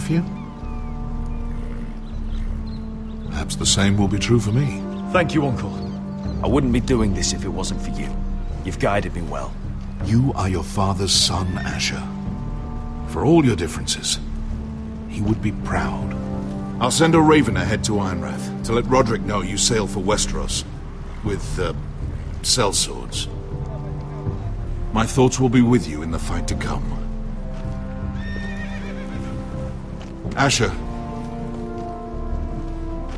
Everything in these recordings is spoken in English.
nephew? Perhaps the same will be true for me. Thank you, Uncle. I wouldn't be doing this if it wasn't for you. You've guided me well. You are your father's son, Asher. For all your differences, he would be proud. I'll send a raven ahead to Ironrath to let Roderick know you sail for Westeros with, sellswords. My thoughts will be with you in the fight to come. Asher.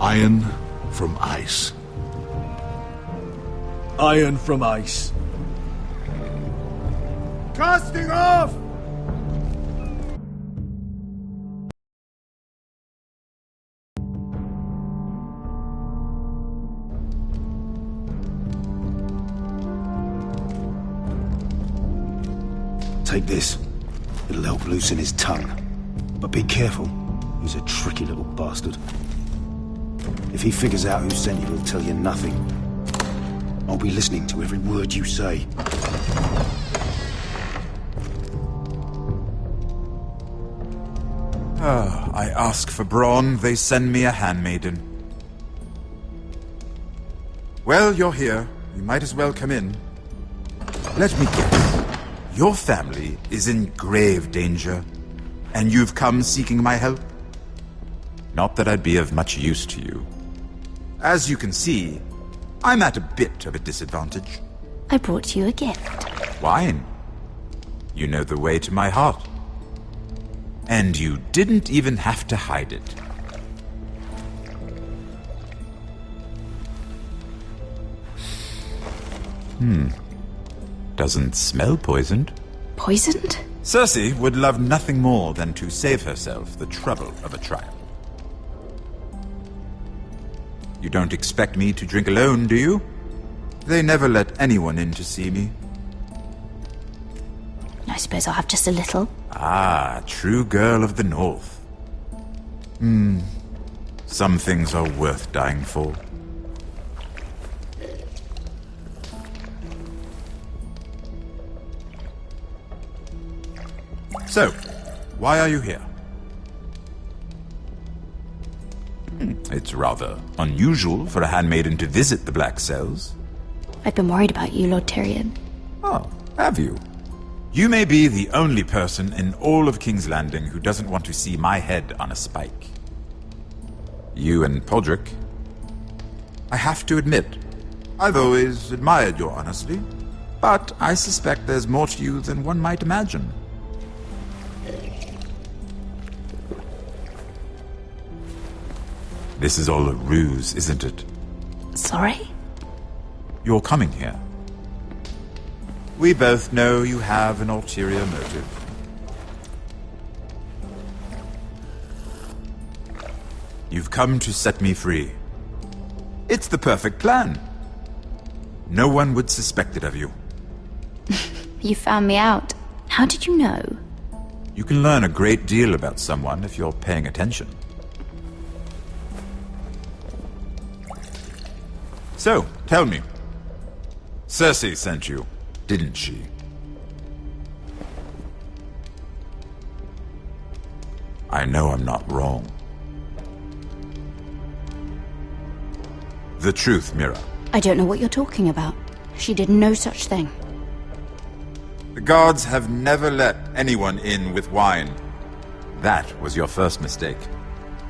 Iron from ice. Iron from ice. Casting off! Take this. It'll help loosen his tongue. But be careful. He's a tricky little bastard. If he figures out who sent you, he'll tell you nothing. I'll be listening to every word you say. I ask for brawn, they send me a handmaiden. Well, you're here. You might as well come in. Let me guess. Your family is in grave danger, and you've come seeking my help? Not that I'd be of much use to you. As you can see, I'm at a bit of a disadvantage. I brought you a gift. Wine. You know the way to my heart. And you didn't even have to hide it. Doesn't smell poisoned. Poisoned? Cersei would love nothing more than to save herself the trouble of a trial. You don't expect me to drink alone, do you? They never let anyone in to see me. I suppose I'll have just a little. Ah, true girl of the North. Some things are worth dying for. So, why are you here? It's rather unusual for a handmaiden to visit the Black Cells. I've been worried about you, Lord Tyrion. Oh, have you? You may be the only person in all of King's Landing who doesn't want to see my head on a spike. You and Podrick. I have to admit, I've always admired your honesty, but I suspect there's more to you than one might imagine. This is all a ruse, isn't it? Sorry? You're coming here. We both know you have an ulterior motive. You've come to set me free. It's the perfect plan. No one would suspect it of you. You found me out. How did you know? You can learn a great deal about someone if you're paying attention. So, tell me. Cersei sent you, didn't she? I know I'm not wrong. The truth, Mira. I don't know what you're talking about. She did no such thing. The guards have never let anyone in with wine. That was your first mistake.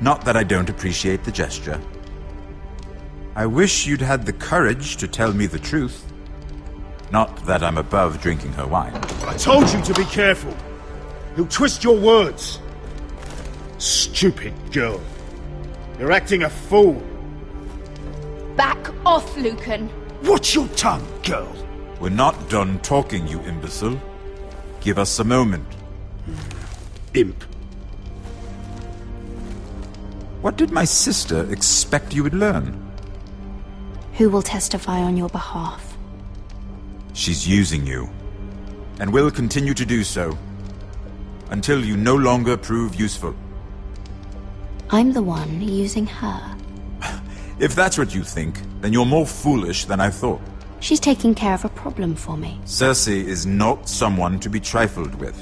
Not that I don't appreciate the gesture. I wish you'd had the courage to tell me the truth. Not that I'm above drinking her wine. I told you to be careful. He'll twist your words. Stupid girl. You're acting a fool. Back off, Lucan. Watch your tongue, girl. We're not done talking, you imbecile. Give us a moment. Imp. What did my sister expect you would learn? Who will testify on your behalf? She's using you, and will continue to do so, until you no longer prove useful. I'm the one using her. If that's what you think, then you're more foolish than I thought. She's taking care of a problem for me. Cersei is not someone to be trifled with.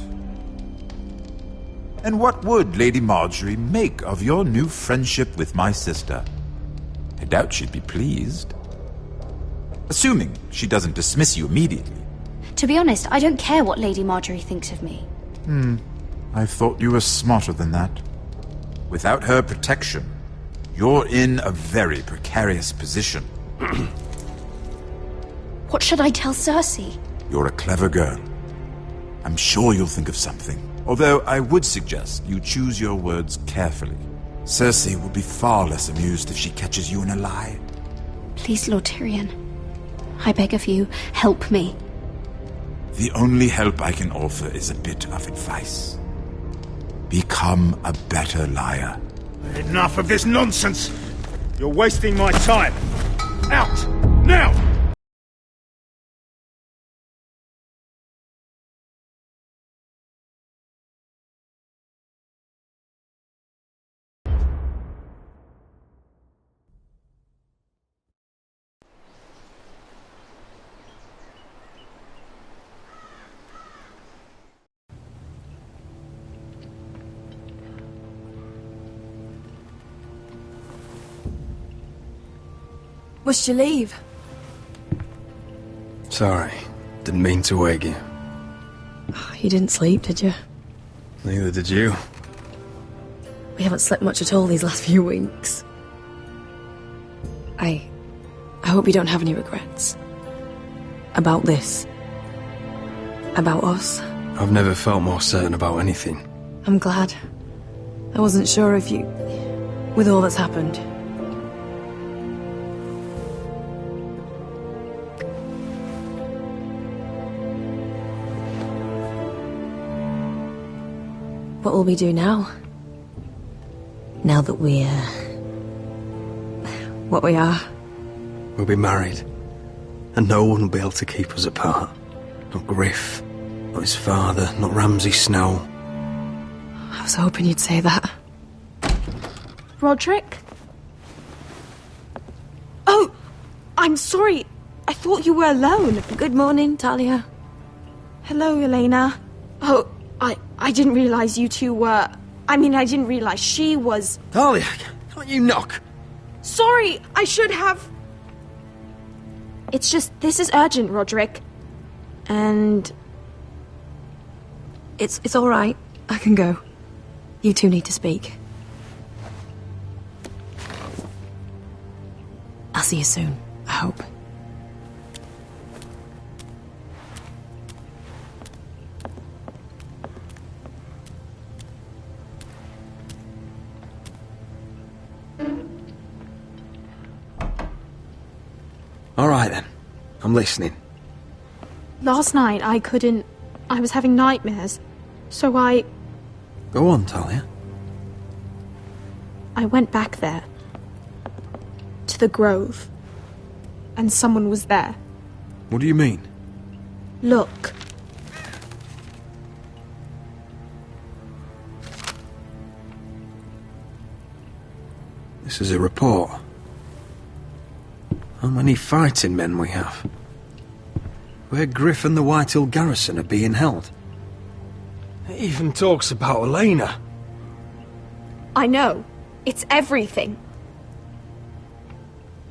And what would Lady Marjorie make of your new friendship with my sister? I doubt she'd be pleased. Assuming she doesn't dismiss you immediately. To be honest, I don't care what Lady Marjorie thinks of me. I thought you were smarter than that. Without her protection, you're in a very precarious position. What should I tell Cersei? You're a clever girl. I'm sure you'll think of something. Although I would suggest you choose your words carefully. Cersei will be far less amused if she catches you in a lie. Please, Lord Tyrion. I beg of you, help me. The only help I can offer is a bit of advice. Become a better liar. Enough of this nonsense! You're wasting my time! Out! Now! Must you leave? Sorry, didn't mean to wake you. You didn't sleep, did you? Neither did you. We haven't slept much at all these last few weeks. I hope you don't have any regrets. About this. About us. I've never felt more certain about anything. I'm glad. I wasn't sure if you... with all that's happened. What will we do now? Now that we're... what we are? We'll be married. And no one will be able to keep us apart. Not Griff, not his father, not Ramsay Snow. I was hoping you'd say that. Roderick? Oh! I'm sorry. I thought you were alone. Good morning, Talia. Hello, Elena. Oh, I didn't realize you two were... I mean, I didn't realize she was... Talia, can't you knock? Sorry, I should have... It's just, this is urgent, Roderick. And... It's all right. I can go. You two need to speak. I'll see you soon, I hope. All right, then. I'm listening. Last night, I couldn't... I was having nightmares. So I Go on, Talia. went back there. To the grove. And someone was there. What do you mean? Look. This is a report. How many fighting men we have? Where Griff and the Whitehill garrison are being held. It even talks about Elena. I know. It's everything.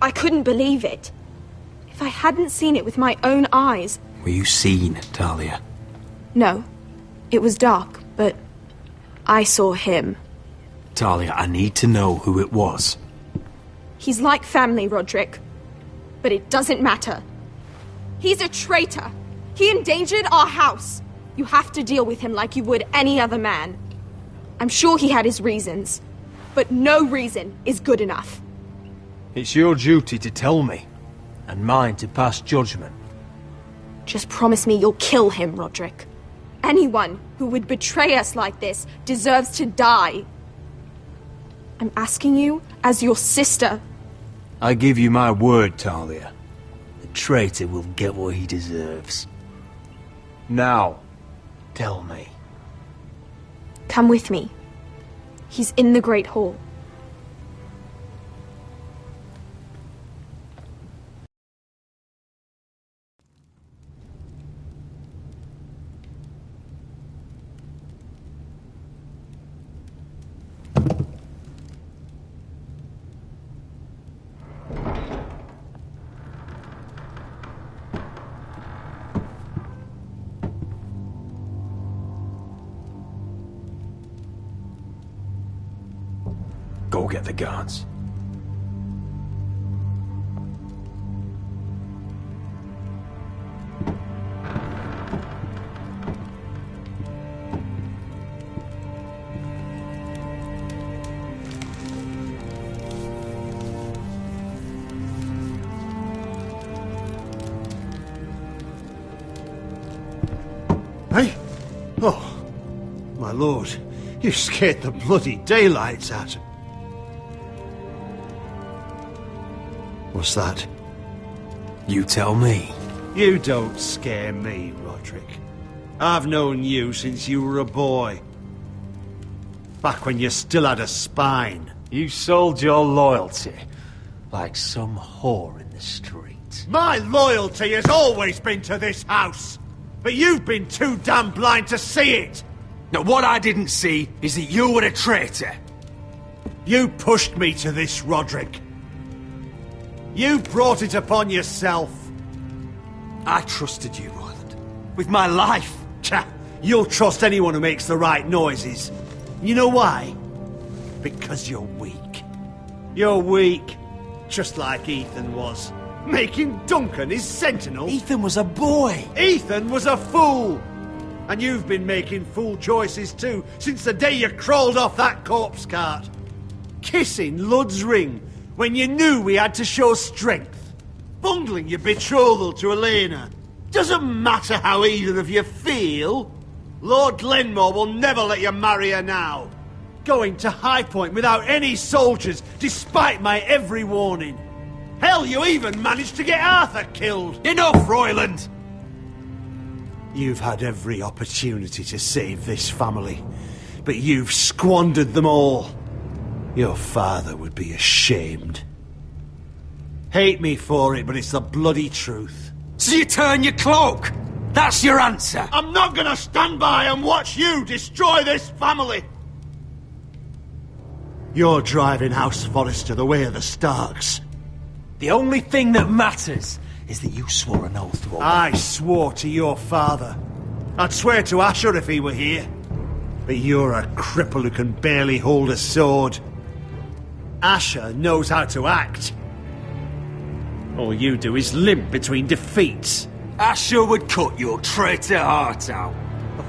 I couldn't believe it. If I hadn't seen it with my own eyes... Were you seen, Talia? No. It was dark, but I saw him. Talia, I need to know who it was. He's like family, Roderick. But it doesn't matter. He's a traitor. He endangered our house. You have to deal with him like you would any other man. I'm sure he had his reasons. But no reason is good enough. It's your duty to tell me, and mine to pass judgment. Just promise me you'll kill him, Roderick. Anyone who would betray us like this deserves to die. I'm asking you as your sister. I give you my word, Talia. The traitor will get what he deserves. Now, tell me. Come with me. He's in the Great Hall. Go get the guards. Hey? Oh, my lord, you scared the bloody daylights out of... What's that? You tell me. You don't scare me, Roderick. I've known you since you were a boy. Back when you still had a spine. You sold your loyalty like some whore in the street. My loyalty has always been to this house. But you've been too damn blind to see it! Now, what I didn't see is that you were a traitor. You pushed me to this, Roderick. You brought it upon yourself. I trusted you, Roland. With my life. You'll trust anyone who makes the right noises. You know why? Because you're weak. You're weak. Just like Ethan was. Making Duncan his sentinel. Ethan was a boy. Ethan was a fool. And you've been making fool choices too, since the day you crawled off that corpse cart. Kissing Lud's ring when you knew we had to show strength. Bungling your betrothal to Elena. Doesn't matter how either of you feel. Lord Glenmore will never let you marry her now. Going to High Point without any soldiers, despite my every warning. Hell, you even managed to get Arthur killed! Enough, Royland! You've had every opportunity to save this family, but you've squandered them all. Your father would be ashamed. Hate me for it, but it's the bloody truth. So you turn your cloak? That's your answer? I'm not gonna stand by and watch you destroy this family! You're driving House Forrester the way of the Starks. The only thing that matters is that you swore an oath to obey. I swore to your father. I'd swear to Asher if he were here. But you're a cripple who can barely hold a sword. Asher knows how to act. All you do is limp between defeats. Asher would cut your traitor heart out.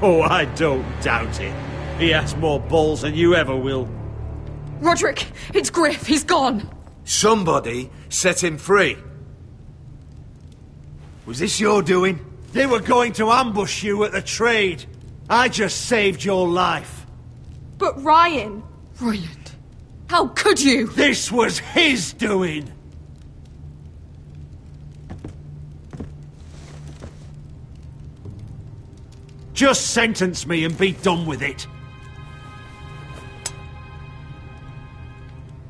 Oh, I don't doubt it. He has more balls than you ever will. Roderick, it's Griff. He's gone. Somebody set him free. Was this your doing? They were going to ambush you at the trade. I just saved your life. But Ryan... Roland, how could you? This was his doing. Just sentence me and be done with it.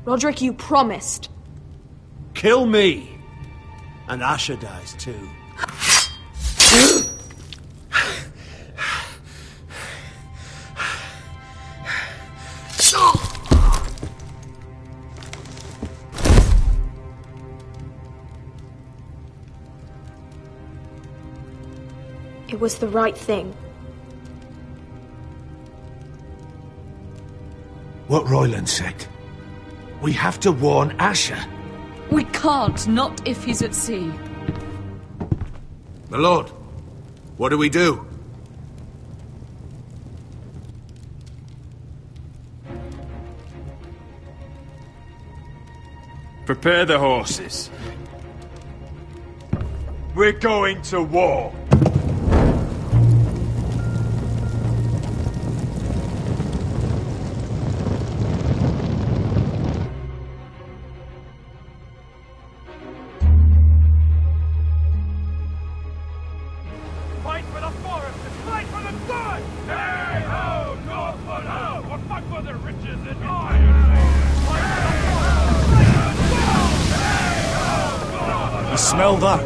Roderick, you promised. Kill me. And Asher dies too. It was the right thing. What Royland said. We have to warn Asher. We can't, not if he's at sea. My lord, what do we do? Prepare the horses. We're going to war. Fight for the forest and fight for the sun! Hey ho, Northwood ho! We'll fight for the riches and iron! You smell that?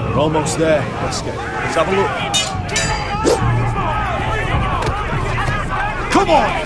We're almost there, Wesker. Let's have a look. Come on!